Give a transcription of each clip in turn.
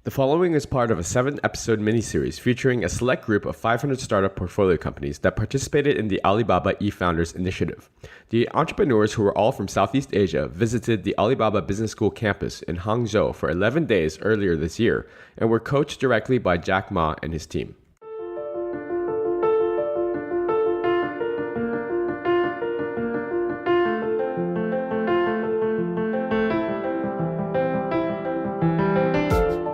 The following is part of a 7-episode miniseries featuring a select group of 500 startup portfolio companies that participated in the Alibaba eFounders initiative. The entrepreneurs, who were all from Southeast Asia, visited the Alibaba Business School campus in Hangzhou for 11 days earlier this year and were coached directly by Jack Ma and his team.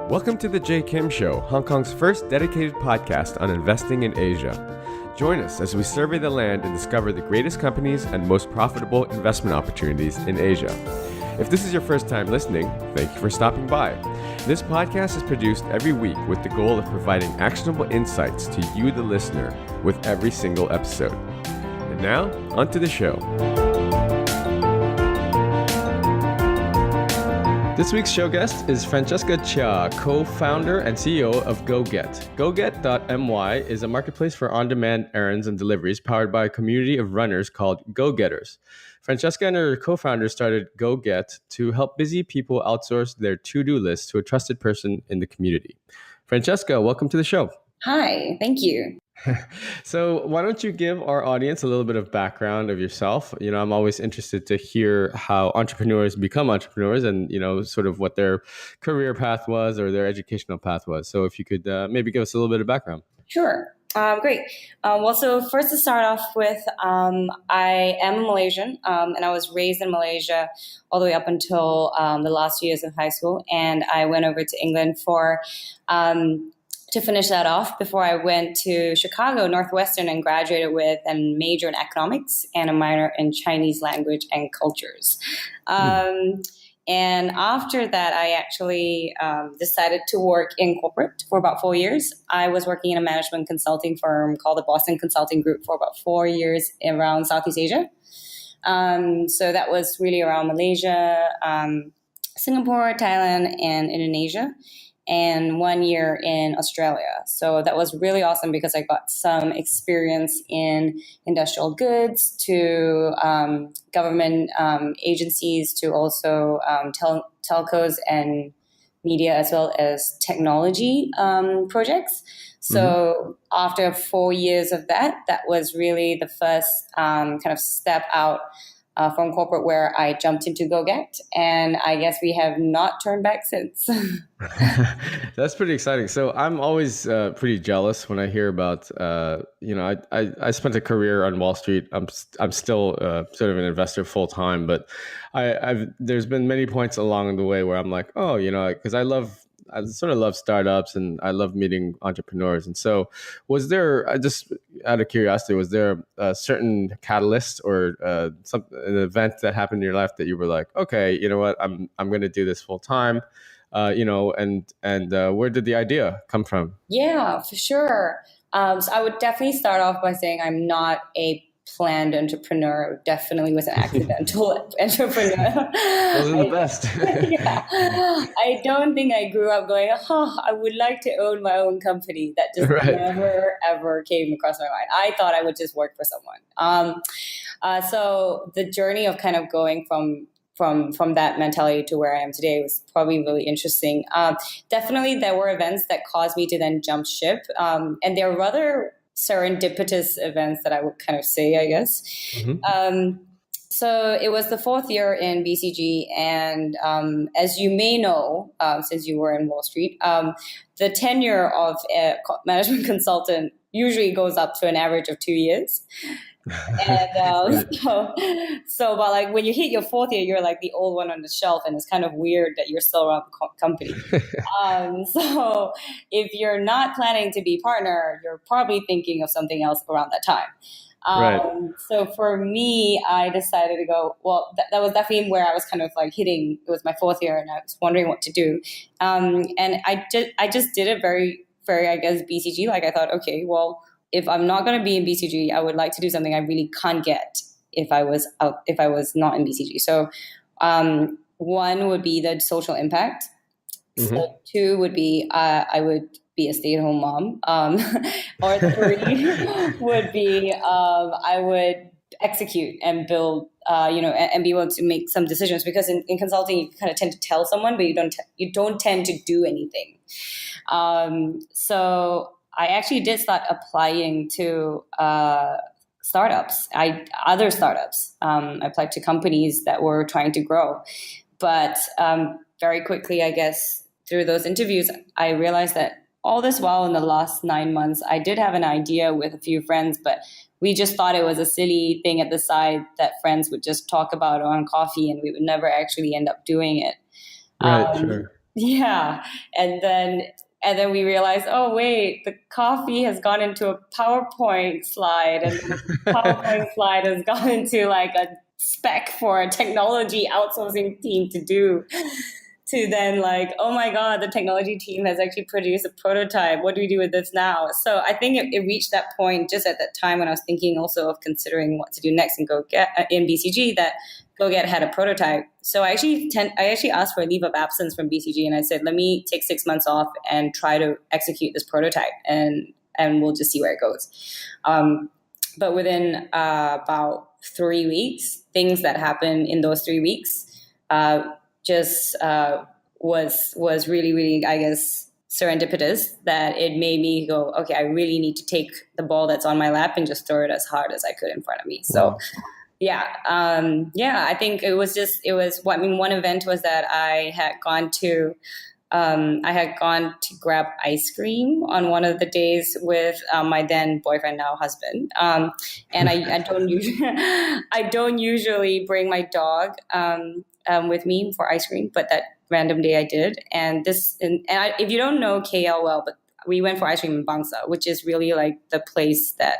Welcome to the J. Kim Show, Hong Kong's first dedicated podcast on investing in Asia. Join us as we survey the land and discover the greatest companies and most profitable investment opportunities in Asia. If this is your first time listening, thank you for stopping by. This podcast is produced every week with the goal of providing actionable insights to you, the listener, with every single episode. And now, onto the show. This week's show guest is Francesca Chia, co-founder and CEO of GoGet. GoGet.my is a marketplace for on-demand errands and deliveries powered by a community of runners called GoGetters. Francesca and her co-founder started GoGet to help busy people outsource their to-do list to a trusted person in the community. Francesca, welcome to the show. Hi, thank you. So why don't you give our audience a little bit of background of yourself? You know, I'm always interested to hear how entrepreneurs become entrepreneurs and, sort of what their career path was or their educational path was. So if you could maybe give us a little bit of background. Sure. Great. So first to start off with, I am Malaysian and I was raised in Malaysia all the way up until the last few years of high school. And I went over to England to finish that off before I went to Chicago, Northwestern, and graduated with a major in economics and a minor in Chinese language and cultures. And after that, I actually decided to work in corporate for about 4 years. I was working in a management consulting firm called the Boston Consulting Group for about 4 years around Southeast Asia. So that was really around Malaysia, Singapore, Thailand, and Indonesia, and 1 year in Australia. So that was really awesome because I got some experience in industrial goods to government agencies to also telcos and media as well as technology projects. So after 4 years of that, that was really the first kind of step out from corporate where I jumped into GoGet, and I guess we have not turned back since. That's pretty exciting. So I'm always pretty jealous when I hear about, I spent a career on Wall Street. I'm still sort of an investor full time, but there's been many points along the way where I'm like, because I sort of love startups and I love meeting entrepreneurs. And so was there, just out of curiosity, was there a certain catalyst or an event that happened in your life that you were like, okay, you know what, I'm going to do this full time, and where did the idea come from? Yeah, for sure. So I would definitely start off by saying I'm not a planned entrepreneur. Definitely was an accidental entrepreneur. Those are the best. Yeah. I don't think I grew up going, I would like to own my own company. That just never, ever came across my mind. I thought I would just work for someone. So the journey of kind of going from that mentality to where I am today was probably really interesting. Definitely there were events that caused me to then jump ship. And they're rather serendipitous events that I would kind of say, I guess. So it was the 4th year in BCG. And as you may know, since you were in Wall Street, the tenure of a management consultant usually goes up to an average of 2 years. And so but like when you hit your 4th year, you're like the old one on the shelf, and it's kind of weird that you're still around the company. So if you're not planning to be partner, you're probably thinking of something else around that time. So for me, I decided to go, well, that was definitely where I was kind of like hitting, it was my 4th year and I was wondering what to do. And I just did it very, very, I guess, BCG. Like I thought, okay, well, if I'm not going to be in BCG, I would like to do something I really can't get if I was not in BCG. So one would be the social impact. So 2 would be I would be a stay-at-home mom. Or 3 would be I would execute and build and be able to make some decisions, because in consulting you kind of tend to tell someone, but you don't tend to do anything. So I actually did start applying to startups. Other startups. I applied to companies that were trying to grow, but very quickly, I guess, through those interviews, I realized that all this while in the last 9 months, I did have an idea with a few friends, but we just thought it was a silly thing at the side that friends would just talk about on coffee, and we would never actually end up doing it. Right, sure. Yeah. And then we realized, oh, wait, the coffee has gone into a PowerPoint slide, and the PowerPoint slide has gone into like a spec for a technology outsourcing team to do. To then like, oh my God, the technology team has actually produced a prototype. What do we do with this now? So I think it reached that point just at that time when I was thinking also of considering what to do next in in BCG, that GoGet had a prototype. So I actually asked for a leave of absence from BCG, and I said, let me take 6 months off and try to execute this prototype, and we'll just see where it goes. But within about 3 weeks, things that happened in those 3 weeks was really, really, I guess, serendipitous, that it made me go, okay, I really need to take the ball that's on my lap and just throw it as hard as I could in front of me. So, I think one event was that I had gone to grab ice cream on one of the days with my then boyfriend, now husband. And I don't usually bring my dog with me for ice cream, but that random day I did. If you don't know KL well, but we went for ice cream in Bangsa, which is really like the place that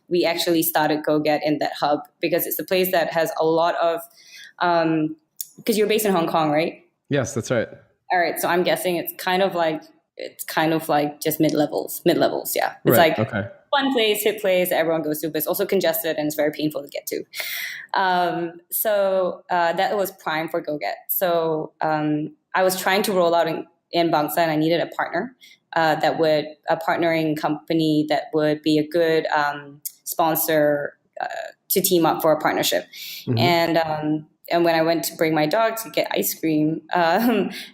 we actually started GoGet in that hub, because it's a place that has a lot of, because you're based in Hong Kong, right? Yes, that's right. All right. So I'm guessing it's kind of like just mid-levels. Yeah. It's right, like okay. Fun place, hip place that everyone goes to, but it's also congested and it's very painful to get to. So that was prime for GoGet. So I was trying to roll out in Bangsa, and I needed a partner a partnering company that would be a good sponsor to team up for a partnership. Mm-hmm. And when I went to bring my dog to get ice cream,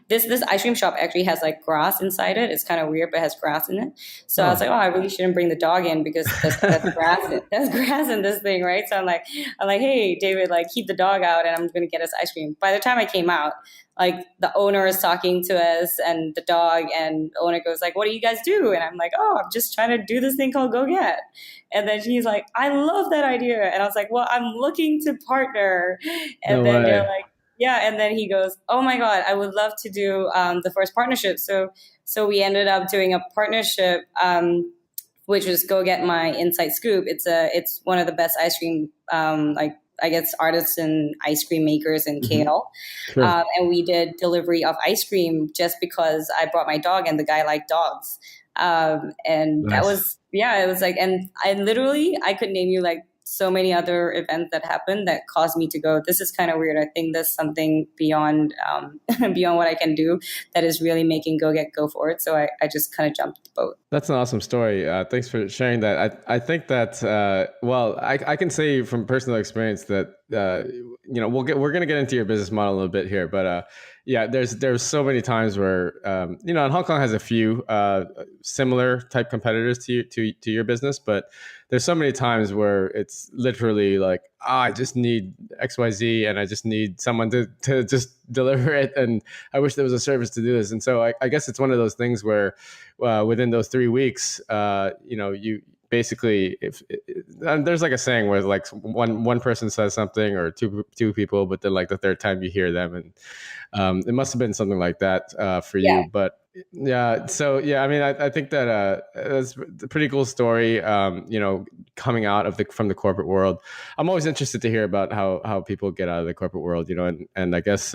this ice cream shop actually has like grass inside it. It's kind of weird, but it has grass in it. So I was like, oh, I really shouldn't bring the dog in because that's grass. There's grass in this thing, right? So I'm like, hey, David, like keep the dog out, and I'm going to get us ice cream. By the time I came out, like the owner is talking to us and the dog, and the owner goes like, what do you guys do? And I'm like, oh, I'm just trying to do this thing called GoGet. And then she's like, I love that idea. And I was like, well, I'm looking to partner. And then they're like, yeah. And then he goes, oh my God, I would love to do the first partnership. So we ended up doing a partnership, which was GoGet My Inside Scoop. It's one of the best ice cream, I guess, artisan ice cream makers in KL. Sure. And we did delivery of ice cream just because I brought my dog and the guy liked dogs. And nice. That was, it was like, and I could name you like so many other events that happened that caused me to go, this is kind of weird. I think there's something beyond what I can do that is really making GoGet go forward. So I just kind of jumped the boat. That's an awesome story. Thanks for sharing that. I think that, I can say from personal experience that, we're going to get into your business model a little bit here, but there's so many times where, and Hong Kong has a few similar type competitors to your business, but there's so many times where it's literally like, I just need XYZ and I just need someone to just deliver it. And I wish there was a service to do this. And so I guess it's one of those things where within those 3 weeks, you basically, there's like a saying where like one person says something or two people, but then like the third time you hear them, and it must have been something like that for you. But I think that that's a pretty cool story. Coming out from the corporate world, I'm always interested to hear about how people get out of the corporate world. And I guess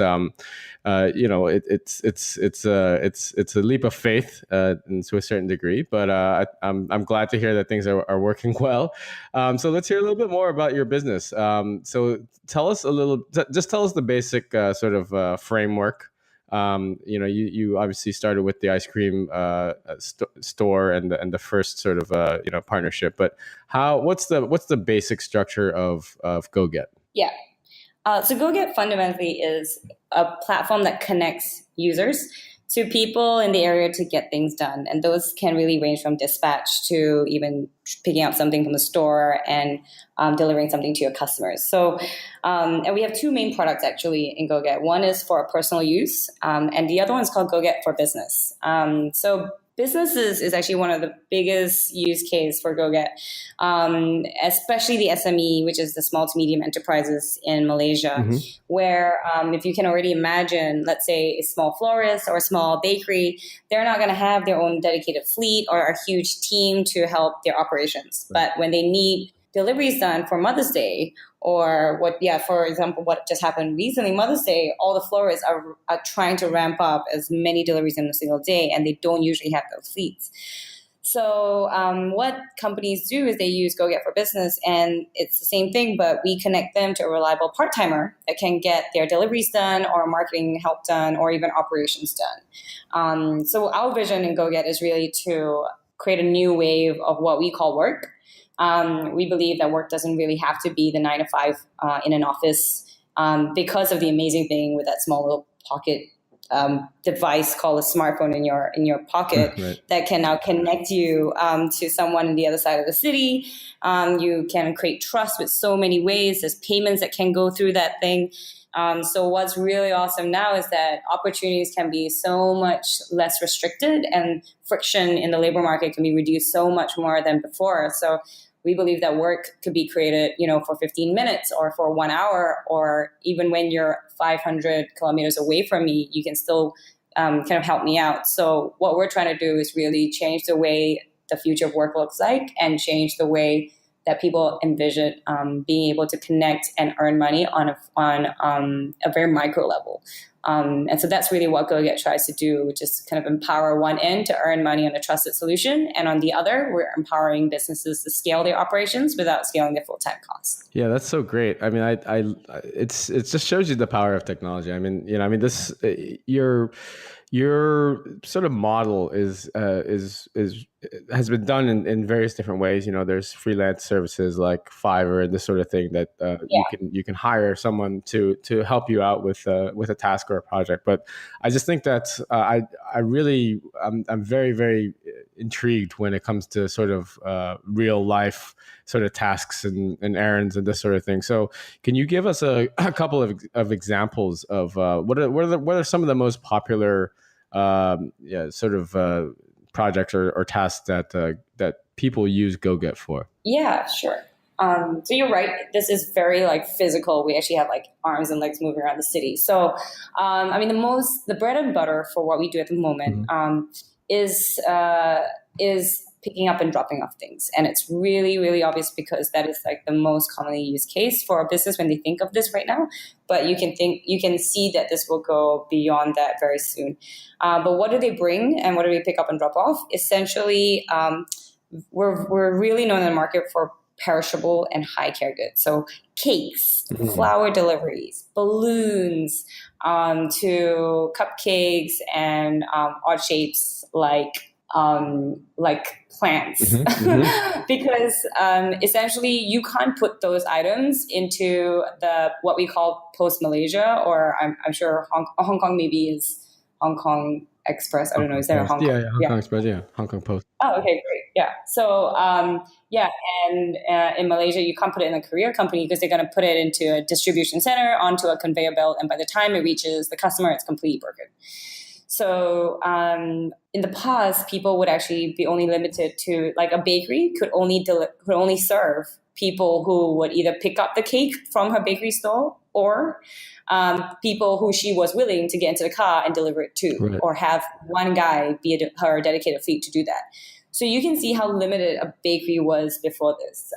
it's a leap of faith to a certain degree, but I'm glad to hear that things are working well. So let's hear a little bit more about your business. So tell us the basic sort of framework. You obviously started with the ice cream store and the first sort of partnership. But what's the basic structure of GoGet? Yeah. So GoGet fundamentally is a platform that connects users to people in the area to get things done. And those can really range from dispatch to even picking up something from the store and delivering something to your customers. So, and we have two main products actually in GoGet. One is for personal use, and the other one is called GoGet for business. So businesses is actually one of the biggest use case for GoGet, especially the SME, which is the small to medium enterprises in Malaysia, where if you can already imagine, let's say a small florist or a small bakery, they're not going to have their own dedicated fleet or a huge team to help their operations. But when they need deliveries done for Mother's Day, or for example, what just happened recently, Mother's Day, all the florists are trying to ramp up as many deliveries in a single day, and they don't usually have those fleets. So what companies do is they use GoGet for Business, and it's the same thing, but we connect them to a reliable part-timer that can get their deliveries done or marketing help done or even operations done. So our vision in GoGet is really to create a new wave of what we call work. We believe that work doesn't really have to be the 9 to 5 in an office because of the amazing thing with that small little pocket device called a smartphone in your pocket right. that can now connect you to someone on the other side of the city. You can create trust with so many ways. There's payments that can go through that thing. So what's really awesome now is that opportunities can be so much less restricted, and friction in the labor market can be reduced so much more than before. So we believe that work could be created, for 15 minutes or for 1 hour, or even when you're 500 kilometers away from me, you can still kind of help me out. So what we're trying to do is really change the way the future of work looks like and change the way that people envision being able to connect and earn money on a very micro level. And so that's really what GoGet tries to do, which is kind of empower one end to earn money on a trusted solution. And on the other, we're empowering businesses to scale their operations without scaling their full-time costs. Yeah, that's so great. I mean, it just shows you the power of technology. I mean, this, your sort of model is has been done in various different ways. There's freelance services like Fiverr and this sort of thing that you can hire someone to help you out with a task or a project. But I just think that I'm very, very intrigued when it comes to sort of real life sort of tasks and errands and this sort of thing. So can you give us a couple of examples of what are some of the most popular projects or tasks that people use GoGet for? Yeah, sure. So you're right. This is very physical. We actually have arms and legs moving around the city. So, the bread and butter for what we do at the moment is picking up and dropping off things. And it's really, really obvious because that is the most commonly used case for a business when they think of this right now. But you can see that this will go beyond that very soon. But what do they bring and what do we pick up and drop off? Essentially, we're really known in the market for perishable and high care goods. So cakes, flower deliveries, balloons, to cupcakes and odd shapes like plants. Because essentially you can't put those items into what we call Post Malaysia, or I'm sure Hong Kong maybe is Hong Kong Express. I don't know. Is there a Hong Kong? Yeah, Hong Kong Express. Yeah, Hong Kong Post. Oh, okay, great. Yeah. So, and in Malaysia, you can't put it in a courier company because they're going to put it into a distribution center onto a conveyor belt, and by the time it reaches the customer, it's completely broken. So, in the past, people would actually be only limited to a bakery could only serve people who would either pick up the cake from her bakery store or people who she was willing to get into the car and deliver it to, right, or have one guy be her dedicated fleet to do that. So you can see how limited a bakery was before this.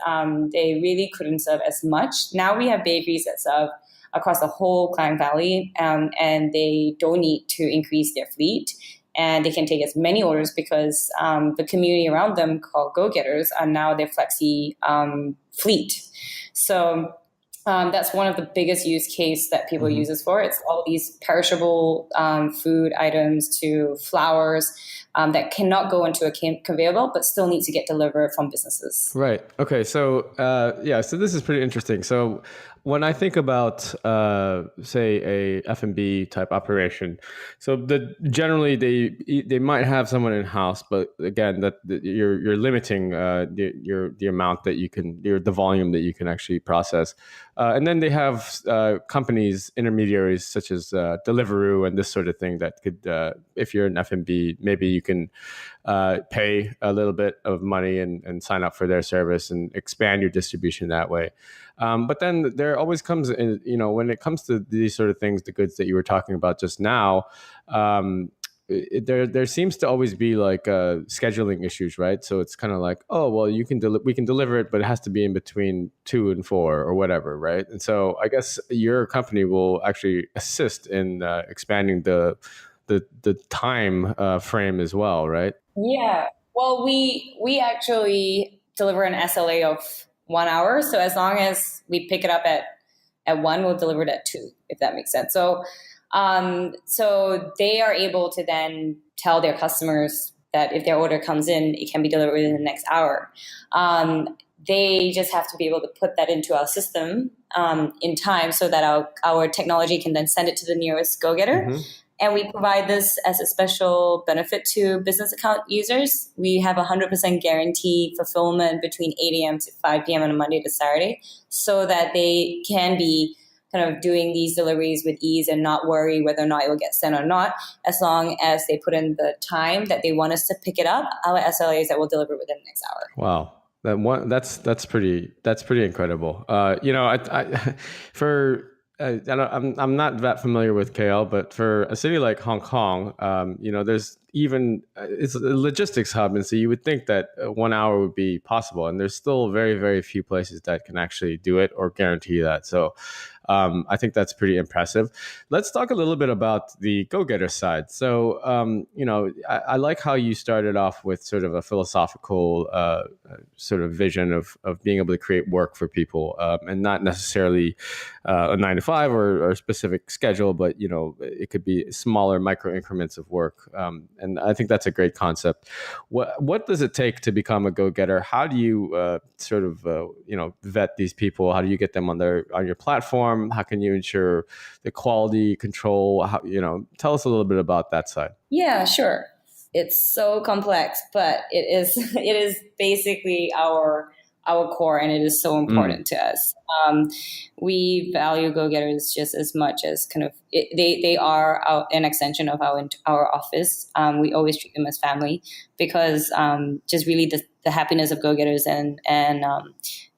They really couldn't serve as much. Now we have bakeries that serve across the whole Klang Valley, and they don't need to increase their fleet. And they can take as many orders because the community around them, called GoGetters, are now their flexi fleet. So that's one of the biggest use case that people use this for. It's all these perishable food items to flowers that cannot go into a conveyor belt, but still need to get delivered from businesses. Right. Okay. So so this is pretty interesting. So when I think about, say, a F&B type operation, so generally they might have someone in house, but again, you're limiting the amount that you can, the volume that you can actually process, and then they have companies, intermediaries such as Deliveroo and this sort of thing that could, if you're an F&B, maybe you can pay a little bit of money and sign up for their service and expand your distribution that way. But then there always comes in, when it comes to these sort of things, the goods that you were talking about just now, there seems to always be like scheduling issues, right? So it's kind of like, oh, well, we can deliver it, but it has to be in between 2 and 4 or whatever, right? And so I guess your company will actually assist in expanding the time frame as well, right? Yeah. Well, we actually deliver an SLA of 1 hour. So as long as we pick it up at 1, we'll deliver it at 2, if that makes sense. So they are able to then tell their customers that if their order comes in, it can be delivered within the next hour. They just have to be able to put that into our system in time so that our technology can then send it to the nearest go-getter. Mm-hmm. And we provide this as a special benefit to business account users. We have 100% guarantee fulfillment between 8 a.m. to 5 p.m. on a Monday to Saturday, so that they can be kind of doing these deliveries with ease and not worry whether or not it will get sent or not. As long as they put in the time that they want us to pick it up, our SLA is that we'll deliver within the next hour. Wow. That's pretty incredible. I'm not that familiar with KL, but for a city like Hong Kong, there's even it's a logistics hub, and so you would think that 1 hour would be possible, and there's still very, very few places that can actually do it or guarantee that. So I think that's pretty impressive. Let's talk a little bit about the go-getter side. So, I like how you started off with sort of a philosophical sort of vision of being able to create work for people, and not necessarily a 9 to 5 or a specific schedule, but, it could be smaller micro increments of work. And I think that's a great concept. What does it take to become a go-getter? How do you vet these people? How do you get them on your platform? How can you ensure the quality control? Tell us a little bit about that side. Yeah, sure. It's so complex, but it is basically our core, and it is so important to us. We value go-getters just as much as they are an extension of our office. We always treat them as family, because just really the happiness of go-getters and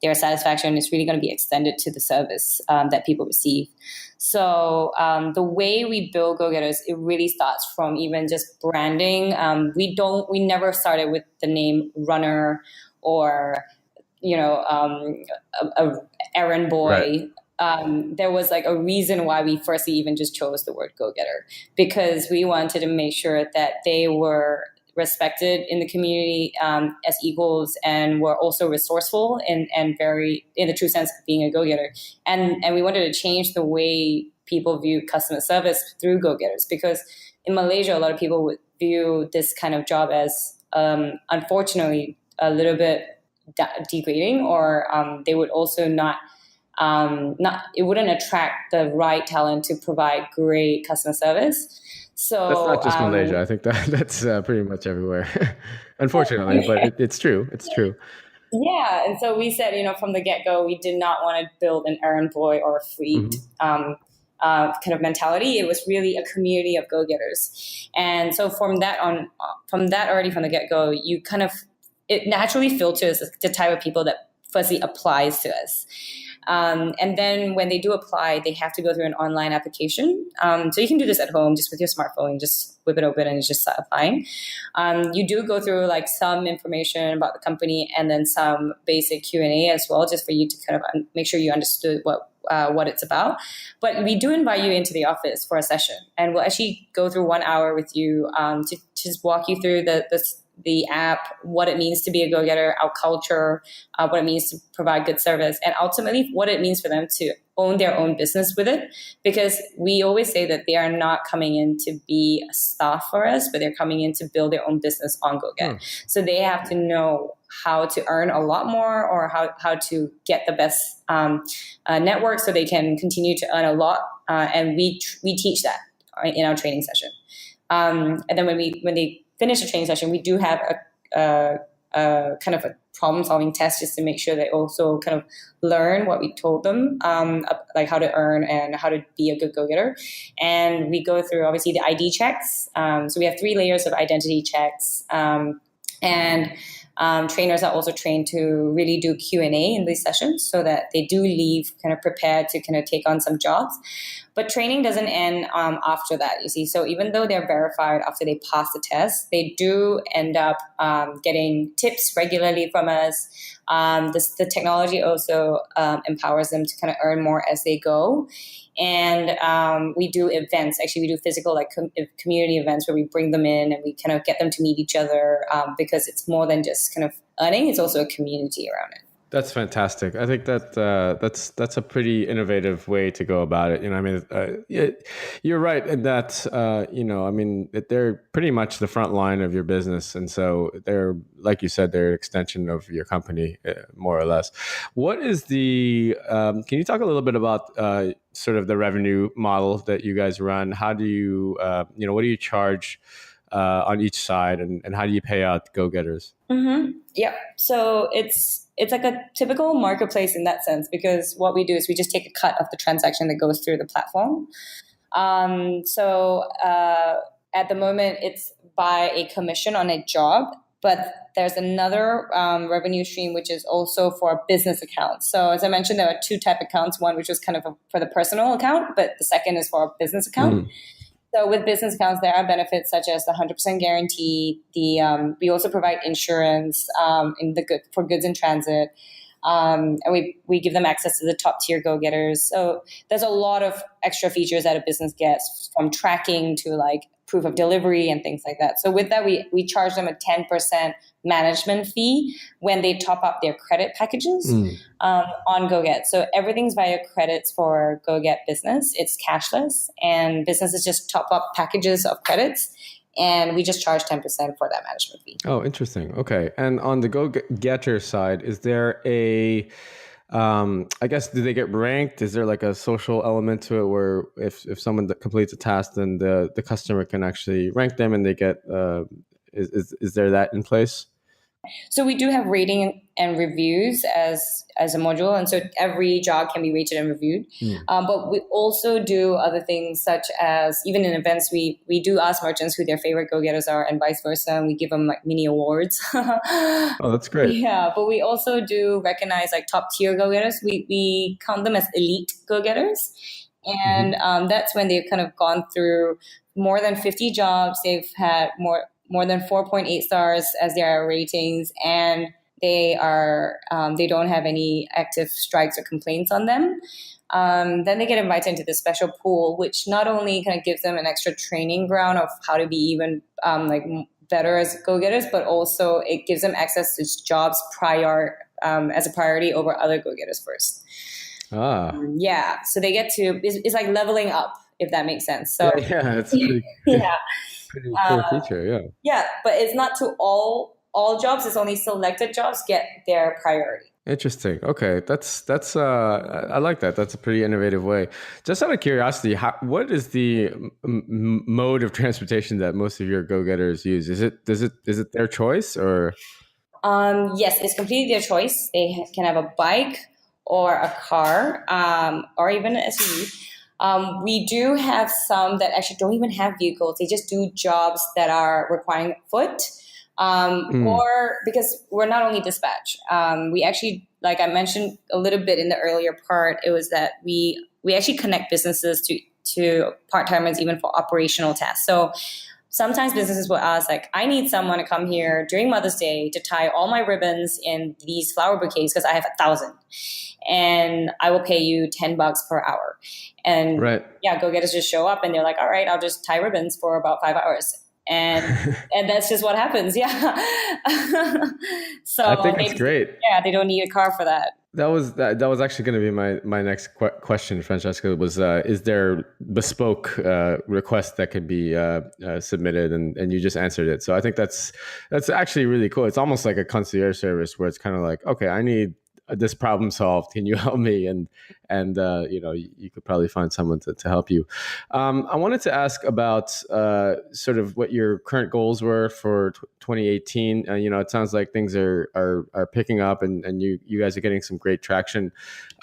their satisfaction is really going to be extended to the service that people receive. So the way we build go-getters, it really starts from even just branding. We never started with the name runner or a errand boy. Right. There was like a reason why we firstly even just chose the word go-getter, because we wanted to make sure that they were respected in the community as equals, and were also resourceful and very in the true sense of being a go-getter. And we wanted to change the way people view customer service through go-getters, because in Malaysia, a lot of people would view this kind of job as unfortunately a little bit degrading, or they would also it wouldn't attract the right talent to provide great customer service. So that's not just Malaysia. I think that's pretty much everywhere, unfortunately, but it's true. It's true. Yeah. And so we said, from the get-go, we did not want to build an errand boy or a fleet kind of mentality. It was really a community of go-getters. And so from that already from the get-go, it naturally filters the type of people that firstly applies to us. And then when they do apply, they have to go through an online application. So you can do this at home just with your smartphone. You just whip it open and you just start applying. You do go through like some information about the company and then some basic Q&A as well, just for you to kind of make sure you understood what it's about. But we do invite you into the office for a session, and we'll actually go through 1 hour with you to just walk you through the app, what it means to be a go-getter, our culture, what it means to provide good service, and ultimately what it means for them to own their own business with it. Because we always say that they are not coming in to be a staff for us, but they're coming in to build their own business on GoGet. So they have to know how to earn a lot more, or how to get the best network so they can continue to earn a lot. And we teach that in our training session. And then when they finish the training session, we do have a kind of a problem-solving test just to make sure they also kind of learn what we told them, like how to earn and how to be a good go-getter. And we go through, obviously, the ID checks. So we have 3 layers of identity checks. And trainers are also trained to really do Q&A in these sessions so that they do leave kind of prepared to kind of take on some jobs. But training doesn't end after that, you see. So even though they're verified after they pass the test, they do end up getting tips regularly from us. The technology also empowers them to kind of earn more as they go. And we do events. Actually, we do physical, like community events where we bring them in and we kind of get them to meet each other, because it's more than just kind of earning. It's also a community around it. That's fantastic. I think that that's a pretty innovative way to go about it. I mean, you're right in that, I mean, they're pretty much the front line of your business. And so they're, like you said, they're an extension of your company, more or less. What is can you talk a little bit about sort of the revenue model that you guys run? How do you, what do you charge on each side, and how do you pay out go-getters? Mm-hmm. Yeah. So it's like a typical marketplace in that sense, because what we do is we just take a cut of the transaction that goes through the platform. So at the moment, it's by a commission on a job, but there's another revenue stream, which is also for business accounts. So as I mentioned, there are 2 type accounts, one which is kind of for the personal account, but the second is for a business account. So with business accounts, there are benefits such as the 100% guarantee. We also provide insurance for goods in transit, and we give them access to the top tier go-getters. So there's a lot of extra features that a business gets, from tracking to like proof of delivery and things like that. So with that, we charge them a 10% management fee when they top up their credit packages on GoGet. So everything's via credits for GoGet Business. It's cashless, and businesses just top up packages of credits, and we just charge 10% for that management fee. Oh, interesting. Okay. And on the go-getter side, is there I guess, do they get ranked? Is there like a social element to it where if someone completes a task, then the customer can actually rank them and they get, is there that in place? So we do have rating and reviews as a module, and so every job can be rated and reviewed. But we also do other things, such as, even in events, we do ask merchants who their favorite go-getters are, and vice versa, and we give them like mini awards. Oh, that's great. Yeah, but we also do recognize like top tier go-getters. We count them as elite go-getters, and that's when they've kind of gone through more than 50 jobs. They've had more than 4.8 stars as their ratings, and they don't have any active strikes or complaints on them. Then they get invited into this special pool, which not only kind of gives them an extra training ground of how to be even better as go-getters, but also it gives them access to jobs as a priority over other go-getters first. Yeah, so they get to, it's like leveling up, if that makes sense. So yeah, it's pretty, pretty cool feature. Yeah, but it's not to all jobs. It's only selected jobs get their priority. Interesting. Okay, that's I like that. That's a pretty innovative way. Just out of curiosity, what is the mode of transportation that most of your go-getters use? Is it their choice, or? Yes, it's completely their choice. They can have a bike or a car, or even an SUV. We do have some that actually don't even have vehicles. They just do jobs that are requiring foot. Or because we're not only dispatch, we actually, like I mentioned a little bit in the earlier part, it was that we actually connect businesses to part-timers even for operational tasks. So sometimes businesses will ask, like, I need someone to come here during Mother's Day to tie all my ribbons in these flower bouquets because I have 1,000. And I will pay you $10 per hour. And go-getters just show up and they're like, all right, I'll just tie ribbons for about 5 hours. and that's just what happens. Yeah. So I think that's great. they don't need a car for that. That was actually going to be my next question, Francesca. Was is there bespoke request that could be submitted, and you just answered it. So I think that's actually really cool. It's almost like a concierge service where it's kind of like, okay, I need this problem solved. Can you help me? And you could probably find someone to help you. I wanted to ask about sort of what your current goals were for 2018. It sounds like things are picking up, and you guys are getting some great traction.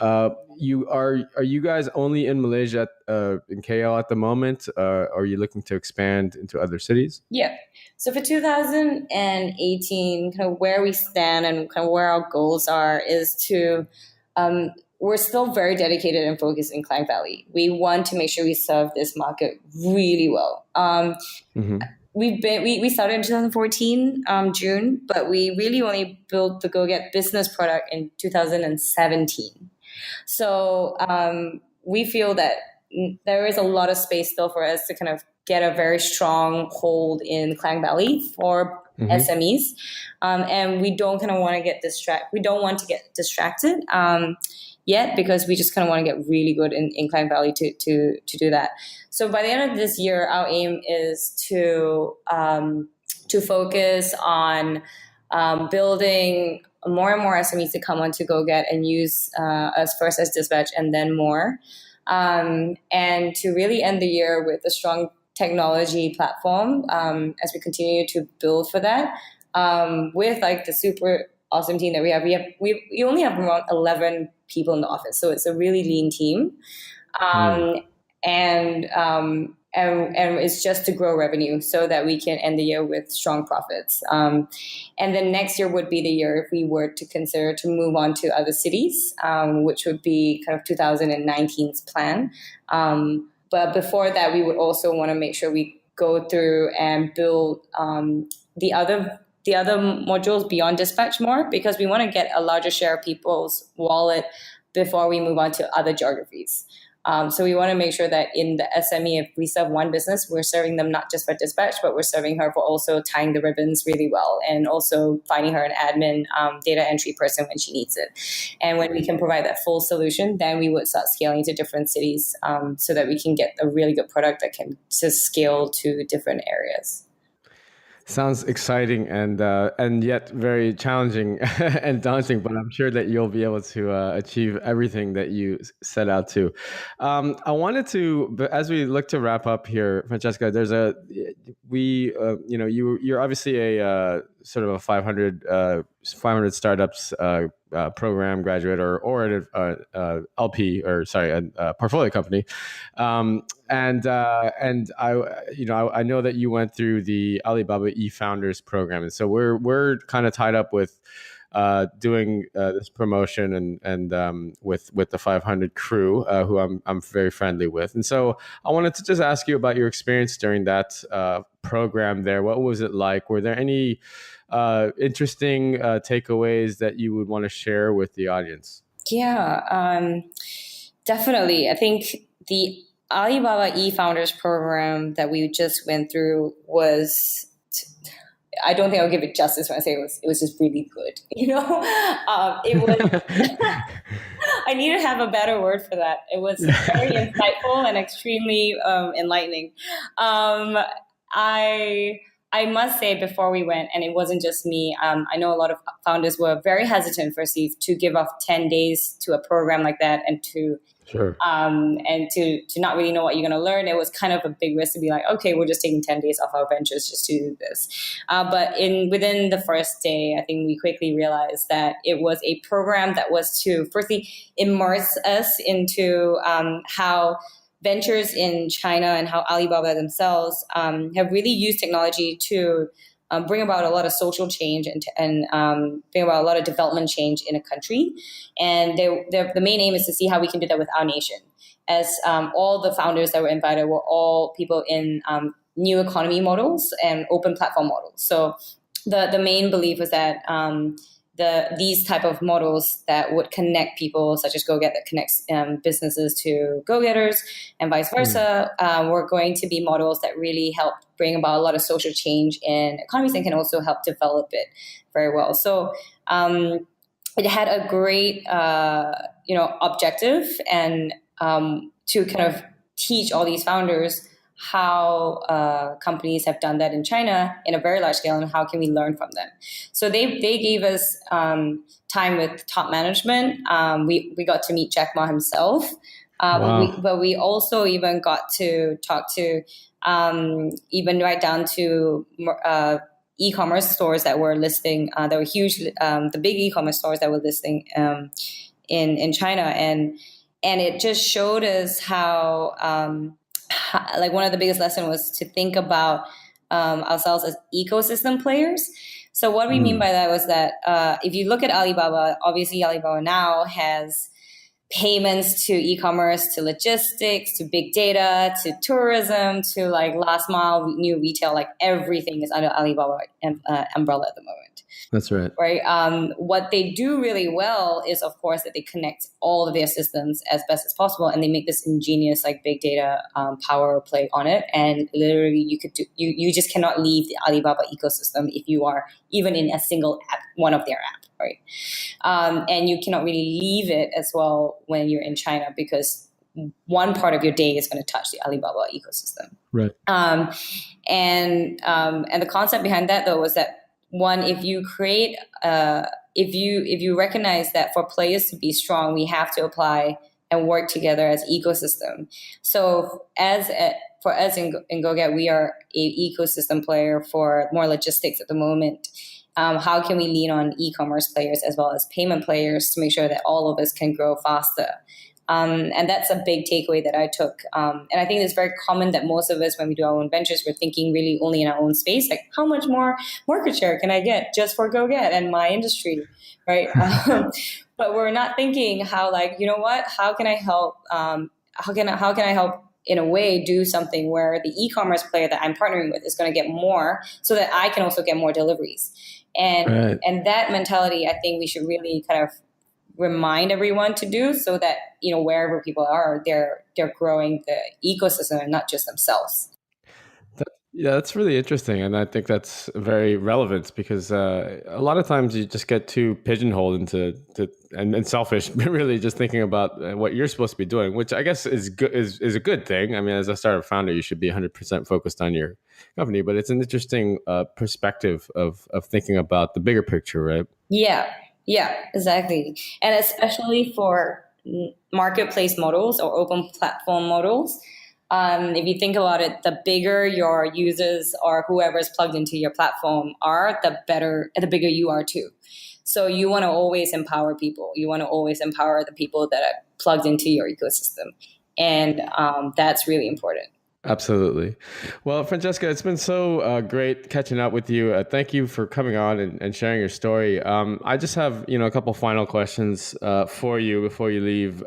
Are you guys only in Malaysia, in KL at the moment? Are you looking to expand into other cities? Yeah. So for 2018, kind of where we stand and kind of where our goals are is to, we're still very dedicated and focused in Klang Valley. We want to make sure we serve this market really well. We started in 2014 June, but we really only built the GoGet business product in 2017. So we feel that there is a lot of space still for us to kind of get a very strong hold in Klang Valley for SMEs, and we don't kind of want to get distracted. We don't want to get distracted yet, because we just kind of want to get really good in Klang Valley to do that. So by the end of this year, our aim is to focus on building more and more SMEs to come onto GoGet and use us first as dispatch and then more, and to really end the year with a strong technology platform as we continue to build for that, with like the super awesome team that we have. We only have around 11 people in the office, so it's a really lean team, and it's just to grow revenue so that we can end the year with strong profits. And then next year would be the year if we were to consider to move on to other cities, which would be kind of 2019's plan. But before that, we would also want to make sure we go through and build the other modules beyond dispatch more, because we want to get a larger share of people's wallet before we move on to other geographies. So we want to make sure that in the SME, if we serve one business, we're serving them not just for dispatch, but we're serving her for also tying the ribbons really well, and also finding her an admin data entry person when she needs it. And when we can provide that full solution, then we would start scaling to different cities, so that we can get a really good product that can just scale to different areas. Sounds exciting and yet very challenging and daunting, but I'm sure that you'll be able to achieve everything that you set out to. I wanted to, but as we look to wrap up here, Francesca, you're obviously a sort of a 500 startups program graduate or an LP, or sorry, a portfolio company, and I know that you went through the Alibaba eFounders program, and so we're kind of tied up with doing this promotion and with the 500 crew, who I'm very friendly with, and so I wanted to just ask you about your experience during that program there. What was it like? Were there any interesting takeaways that you would want to share with the audience? Yeah, definitely. I think the Alibaba eFounders program that we just went through was, I don't think I'll give it justice when I say it was just really good. It was, I need to have a better word for that. It was very insightful and extremely enlightening. I must say before we went, and it wasn't just me, I know a lot of founders were very hesitant firstly to give off 10 days to a program like that, and to not really know what you're going to learn. It was kind of a big risk to be like, okay, we're just taking 10 days off our ventures just to do this. But within the first day, I think we quickly realized that it was a program that was to firstly immerse us into how ventures in China and how Alibaba themselves have really used technology to bring about a lot of social change and bring about a lot of development change in a country. And the main aim is to see how we can do that with our nation. As all the founders that were invited were all people in new economy models and open platform models. So the main belief was that these type of models that would connect people, such as GoGet, that connects businesses to go-getters, and vice versa, were going to be models that really help bring about a lot of social change in economies and can also help develop it very well. So it had a great, objective, and to kind of teach all these founders how companies have done that in China in a very large scale, and how can we learn from them. So they gave us time with top management. We got to meet Jack Ma himself, Wow. but we also even got to talk to even right down to e-commerce stores that were listing. They were huge, the big e-commerce stores that were listing in China, and it just showed us how like one of the biggest lessons was to think about ourselves as ecosystem players. So what we mean by that was that if you look at Alibaba, obviously Alibaba now has payments to e-commerce, to logistics, to big data, to tourism, to like last mile new retail. Like everything is under Alibaba umbrella at the moment. That's right. Right. What they do really well is, of course, that they connect all of their systems as best as possible, and they make this ingenious like big data power play on it. And literally, you just cannot leave the Alibaba ecosystem if you are even in a single app, one of their apps, right? And you cannot really leave it as well when you're in China, because one part of your day is going to touch the Alibaba ecosystem. Right. And the concept behind that though was that, one, if you create, if you recognize that for players to be strong, we have to apply and work together as ecosystem. So for us in GoGet, we are a ecosystem player for more logistics at the moment. How can we lean on e-commerce players as well as payment players to make sure that all of us can grow faster? And that's a big takeaway that I took. And I think it's very common that most of us, when we do our own ventures, we're thinking really only in our own space, like how much more market share can I get just for GoGet and my industry, right? But we're not thinking how, like, you know what? How can I help? How can I help in a way do something where the e-commerce player that I'm partnering with is going to get more, so that I can also get more deliveries. And that mentality, I think we should really kind of remind everyone to do, so that, you know, wherever people are, they're growing the ecosystem and not just themselves. Yeah, that's really interesting, and I think that's very relevant, because a lot of times you just get too pigeonholed into and selfish, really just thinking about what you're supposed to be doing, which I guess is a good thing. I mean, as a startup founder, you should be 100% focused on your company, but it's an interesting perspective of thinking about the bigger picture, right? Yeah, exactly. And especially for marketplace models or open platform models, if you think about it, the bigger your users or whoever is plugged into your platform are, the bigger you are too. So you want to always empower people. You want to always empower the people that are plugged into your ecosystem. And that's really important. Absolutely. Well, Francesca, it's been so great catching up with you. Thank you for coming on and sharing your story. I just have, a couple final questions for you before you leave.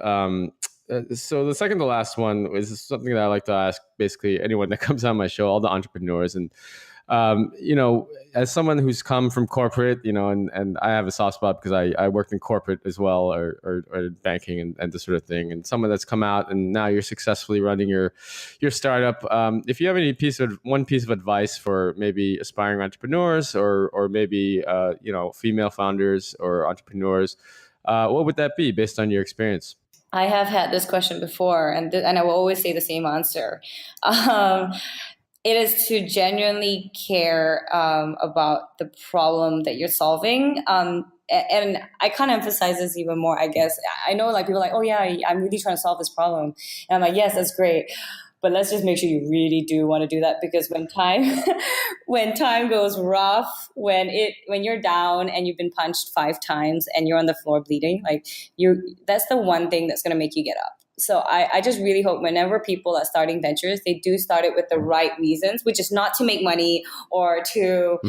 So the second to last one is something that I like to ask basically anyone that comes on my show, all the entrepreneurs. And as someone who's come from corporate, and I have a soft spot because I worked in corporate as well, or banking and this sort of thing. And someone that's come out and now you're successfully running your startup. If you have one piece of advice for maybe aspiring entrepreneurs or maybe, female founders or entrepreneurs, what would that be based on your experience? I have had this question before, and I will always say the same answer. It is to genuinely care about the problem that you're solving. And I can't emphasize this even more, I guess. I know like people are like, oh yeah, I'm really trying to solve this problem. And I'm like, yes, that's great. But let's just make sure you really do want to do that, because when time goes rough, when you're down and you've been punched 5 times and you're on the floor bleeding, like that's the one thing that's going to make you get up. So I just really hope whenever people are starting ventures, they do start it with the right reasons, which is not to make money or to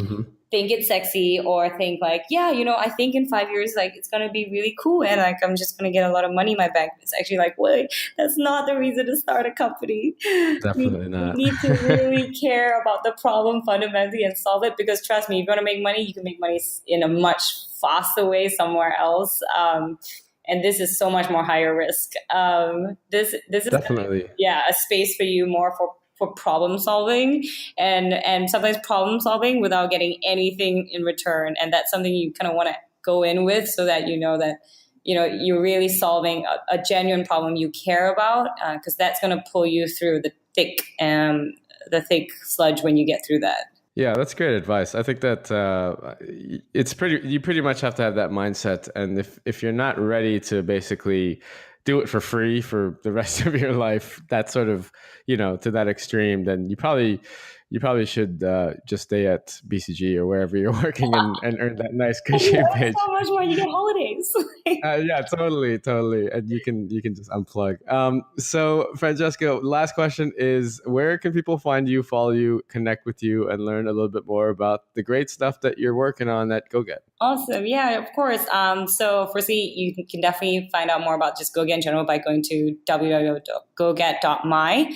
think it's sexy or think like, yeah, I think in 5 years, like it's going to be really cool. And like, I'm just going to get a lot of money in my bank. It's actually like, wait, that's not the reason to start a company. Definitely We not. need to really care about the problem fundamentally and solve it, because trust me, if you want to make money, you can make money in a much faster way somewhere else. And this is so much more higher risk. This is Definitely. a space for you more for problem solving and sometimes problem solving without getting anything in return. And that's something you kind of want to go in with, so that that you're really solving a genuine problem you care about, because that's going to pull you through the thick sludge when you get through that. Yeah, that's great advice. I think that you pretty much have to have that mindset. And if you're not ready to basically do it for free for the rest of your life, that sort of, to that extreme, then you probably should just stay at BCG or wherever you're working and earn that nice cushy paycheck. So much more, you get holidays. Yeah, totally. And you can just unplug. So Francesca, last question is, where can people find you, follow you, connect with you, and learn a little bit more about the great stuff that you're working on at GoGet? Awesome. Yeah, of course. So firstly, you can definitely find out more about just GoGet in general by going to www.goget.my.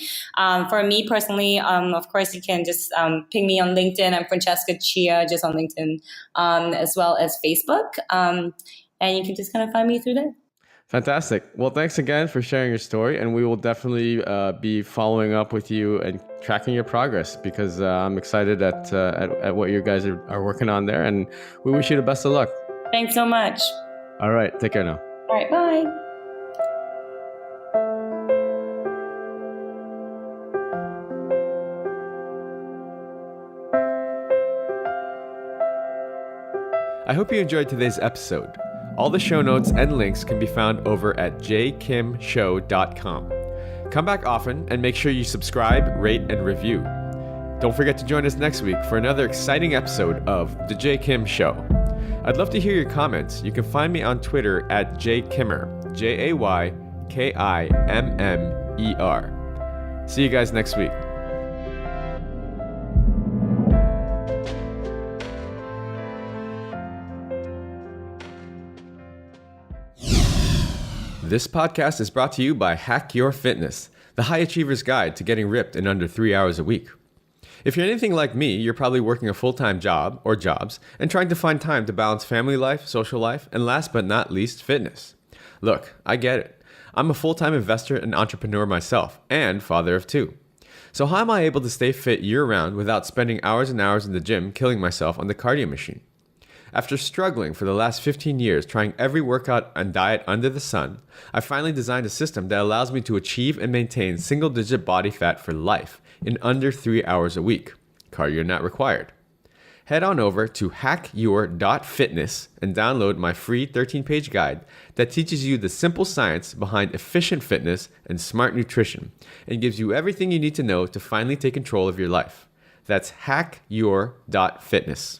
For me personally, of course, you can just ping me on LinkedIn. I'm Francesca Chia, just on LinkedIn, as well as Facebook. And you can just kind of find me through there. Fantastic. Well, thanks again for sharing your story, and we will definitely be following up with you and tracking your progress, because I'm excited at what you guys are working on there, and we wish you the best of luck. Thanks so much. All right. Take care now. All right. Bye. I hope you enjoyed today's episode. All the show notes and links can be found over at jkimshow.com. Come back often and make sure you subscribe, rate, and review. Don't forget to join us next week for another exciting episode of The J Kim Show. I'd love to hear your comments. You can find me on Twitter at jkimmer, JAYKIMMER. See you guys next week. This podcast is brought to you by Hack Your Fitness, the high achiever's guide to getting ripped in under 3 hours a week. If you're anything like me, you're probably working a full-time job or jobs and trying to find time to balance family life, social life, and last but not least, fitness. Look, I get it. I'm a full-time investor and entrepreneur myself, and father of two. So how am I able to stay fit year-round without spending hours and hours in the gym killing myself on the cardio machine? After struggling for the last 15 years trying every workout and diet under the sun, I finally designed a system that allows me to achieve and maintain single-digit body fat for life in under 3 hours a week. Cardio not required. Head on over to hackyour.fitness and download my free 13-page guide that teaches you the simple science behind efficient fitness and smart nutrition and gives you everything you need to know to finally take control of your life. That's hackyour.fitness.